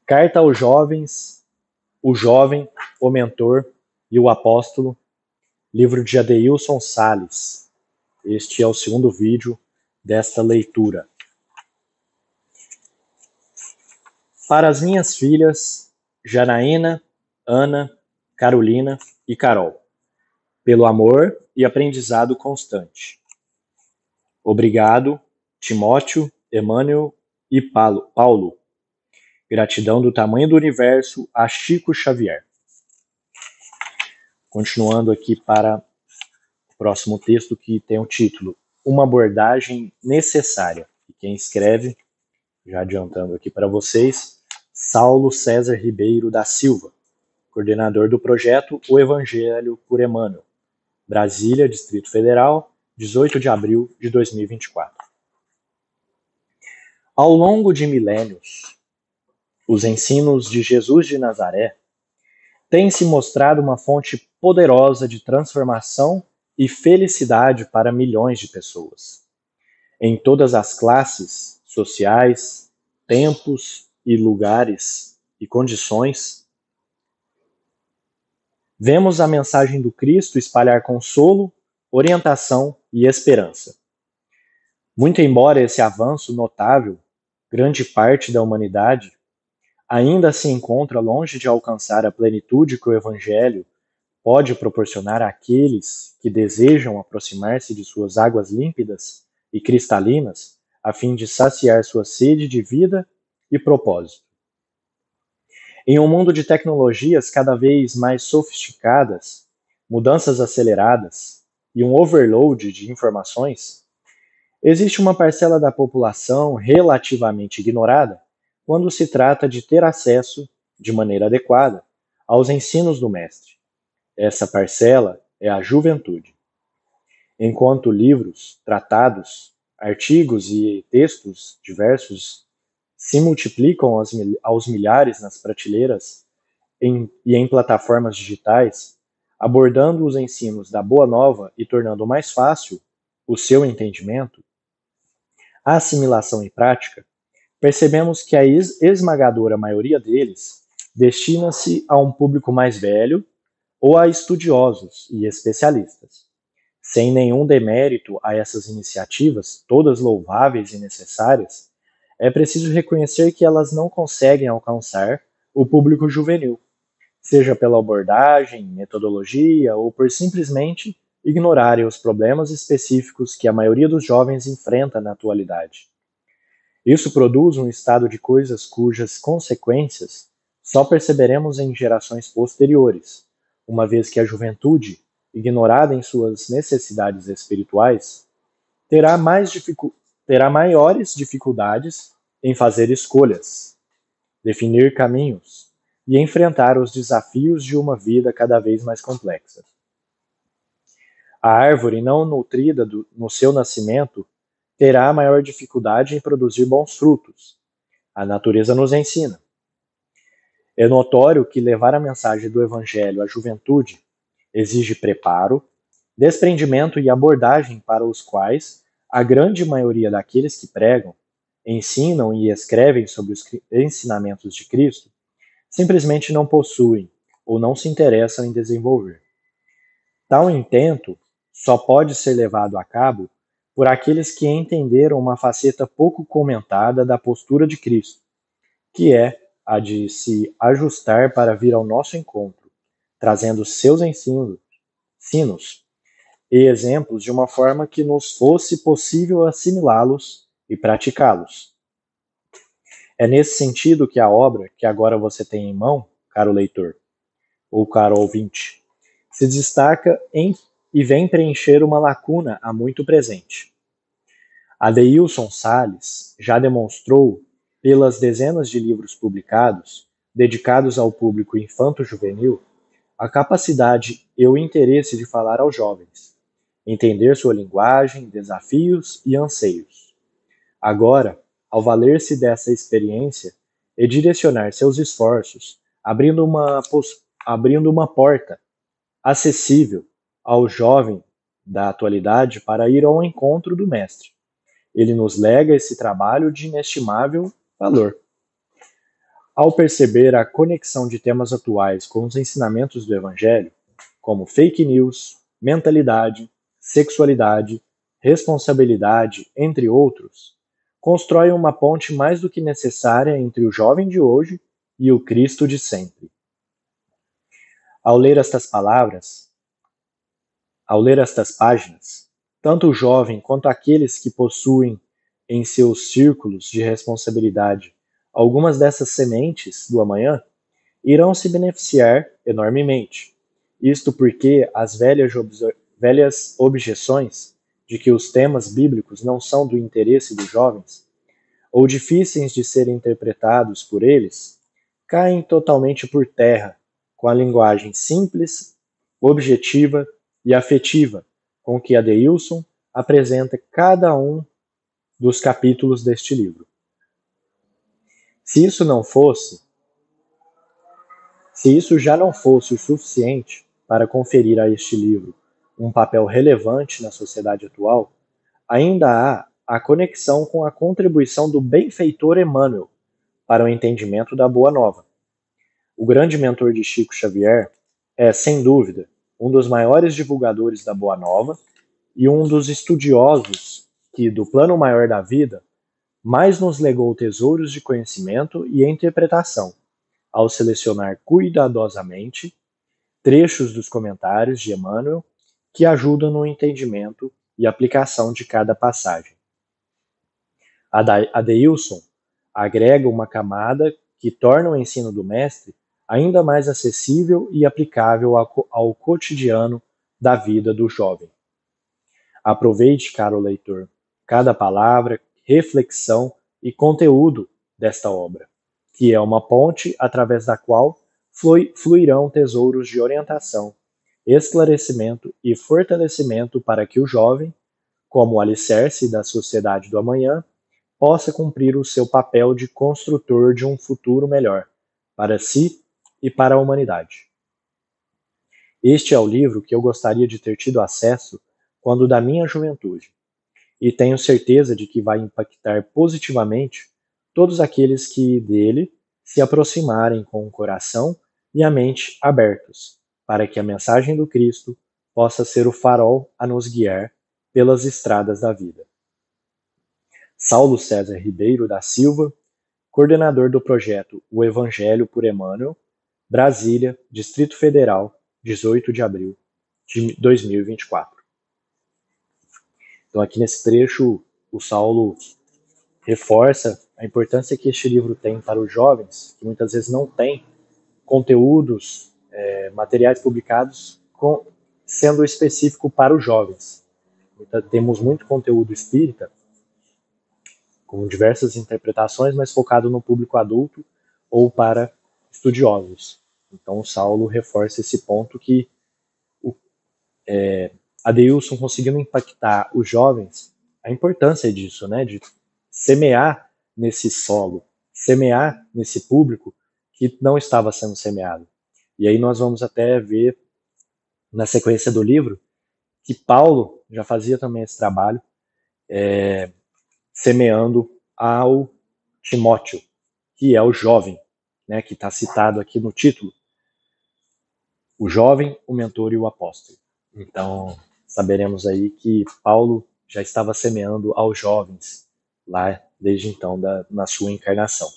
Carta aos jovens, o jovem, o mentor e o apóstolo, livro de Adeilson Sales. Este é o segundo vídeo desta leitura. Para as minhas filhas, Janaína, Ana, Carolina e Carol, pelo amor e aprendizado constante. Obrigado, Timóteo, Emmanuel e Paulo. Gratidão do tamanho do universo a Chico Xavier. Continuando aqui para o próximo texto, que tem o título Uma abordagem necessária. E quem escreve, já adiantando aqui para vocês, Saulo César Ribeiro da Silva, coordenador do projeto O Evangelho por Emmanuel, Brasília, Distrito Federal, 18 de abril de 2024. Ao longo de milênios, os ensinos de Jesus de Nazaré têm se mostrado uma fonte poderosa de transformação e felicidade para milhões de pessoas, em todas as classes sociais, tempos e lugares e condições. Vemos a mensagem do Cristo espalhar consolo, orientação e esperança. Muito embora esse avanço notável, grande parte da humanidade ainda se encontra longe de alcançar a plenitude que o Evangelho pode proporcionar àqueles que desejam aproximar-se de suas águas límpidas e cristalinas, a fim de saciar sua sede de vida e propósito. Em um mundo de tecnologias cada vez mais sofisticadas, mudanças aceleradas e um overload de informações, existe uma parcela da população relativamente ignorada quando se trata de ter acesso, de maneira adequada, aos ensinos do Mestre. Essa parcela é a juventude. Enquanto livros, tratados, artigos e textos diversos se multiplicam aos milhares nas prateleiras e em plataformas digitais, abordando os ensinos da Boa Nova e tornando mais fácil o seu entendimento, a assimilação e prática, percebemos que a esmagadora maioria deles destina-se a um público mais velho ou a estudiosos e especialistas. Sem nenhum demérito a essas iniciativas, todas louváveis e necessárias, é preciso reconhecer que elas não conseguem alcançar o público juvenil, seja pela abordagem, metodologia ou por simplesmente ignorarem os problemas específicos que a maioria dos jovens enfrenta na atualidade. Isso produz um estado de coisas cujas consequências só perceberemos em gerações posteriores, uma vez que a juventude, ignorada em suas necessidades espirituais, terá maiores dificuldades em fazer escolhas, definir caminhos e enfrentar os desafios de uma vida cada vez mais complexa. A árvore não nutrida no seu nascimento terá maior dificuldade em produzir bons frutos. A natureza nos ensina. É notório que levar a mensagem do Evangelho à juventude exige preparo, desprendimento e abordagem para os quais a grande maioria daqueles que pregam, ensinam e escrevem sobre os ensinamentos de Cristo simplesmente não possuem ou não se interessam em desenvolver. Tal intento só pode ser levado a cabo por aqueles que entenderam uma faceta pouco comentada da postura de Cristo, que é a de se ajustar para vir ao nosso encontro, trazendo seus ensinos e exemplos de uma forma que nos fosse possível assimilá-los e praticá-los. É nesse sentido que a obra que agora você tem em mão, caro leitor, ou caro ouvinte, se destaca e vem preencher uma lacuna há muito presente. Adeilson Sales já demonstrou, pelas dezenas de livros publicados, dedicados ao público infanto-juvenil, a capacidade e o interesse de falar aos jovens, entender sua linguagem, desafios e anseios. Agora, ao valer-se dessa experiência e direcionar seus esforços, abrindo uma porta acessível ao jovem da atualidade para ir ao encontro do Mestre. Ele nos lega esse trabalho de inestimável valor. Ao perceber a conexão de temas atuais com os ensinamentos do Evangelho, como fake news, mentalidade, sexualidade, responsabilidade, entre outros, constrói uma ponte mais do que necessária entre o jovem de hoje e o Cristo de sempre. Ao ler estas palavras, ao ler estas páginas, tanto o jovem quanto aqueles que possuem em seus círculos de responsabilidade algumas dessas sementes do amanhã irão se beneficiar enormemente. Isto porque as velhas objeções de que os temas bíblicos não são do interesse dos jovens, ou difíceis de serem interpretados por eles, caem totalmente por terra com a linguagem simples, objetiva e afetiva com que Adeilson apresenta cada um dos capítulos deste livro. Se isso já não fosse o suficiente para conferir a este livro um papel relevante na sociedade atual, ainda há a conexão com a contribuição do benfeitor Emmanuel para o entendimento da Boa Nova. O grande mentor de Chico Xavier é, sem dúvida, um dos maiores divulgadores da Boa Nova e um dos estudiosos que, do plano maior da vida, mais nos legou tesouros de conhecimento e interpretação, ao selecionar cuidadosamente trechos dos comentários de Emmanuel que ajudam no entendimento e aplicação de cada passagem. Adeilson agrega uma camada que torna o ensino do mestre ainda mais acessível e aplicável ao cotidiano da vida do jovem. Aproveite, caro leitor, cada palavra, reflexão e conteúdo desta obra, que é uma ponte através da qual fluirão tesouros de orientação, esclarecimento e fortalecimento para que o jovem, como alicerce da sociedade do amanhã, possa cumprir o seu papel de construtor de um futuro melhor para si e para a humanidade. Este é o livro que eu gostaria de ter tido acesso quando da minha juventude, e tenho certeza de que vai impactar positivamente todos aqueles que dele se aproximarem com o coração e a mente abertos, para que a mensagem do Cristo possa ser o farol a nos guiar pelas estradas da vida. Saulo César Ribeiro da Silva, coordenador do projeto O Evangelho por Emmanuel, Brasília, Distrito Federal, 18 de abril de 2024. Então, aqui nesse trecho, o Saulo reforça a importância que este livro tem para os jovens, que muitas vezes não têm conteúdos, materiais publicados sendo específico para os jovens. Então, temos muito conteúdo espírita, com diversas interpretações, mas focado no público adulto ou para estudiosos. Então, o Saulo reforça esse ponto que Adeilson conseguindo impactar os jovens, a importância disso, né, de semear nesse solo, semear nesse público que não estava sendo semeado. E aí nós vamos até ver, na sequência do livro, que Paulo já fazia também esse trabalho, semeando ao Timóteo, que é o jovem, né, que está citado aqui no título. O jovem, o mentor e o apóstolo. Então, saberemos aí que Paulo já estava semeando aos jovens lá desde então na sua encarnação.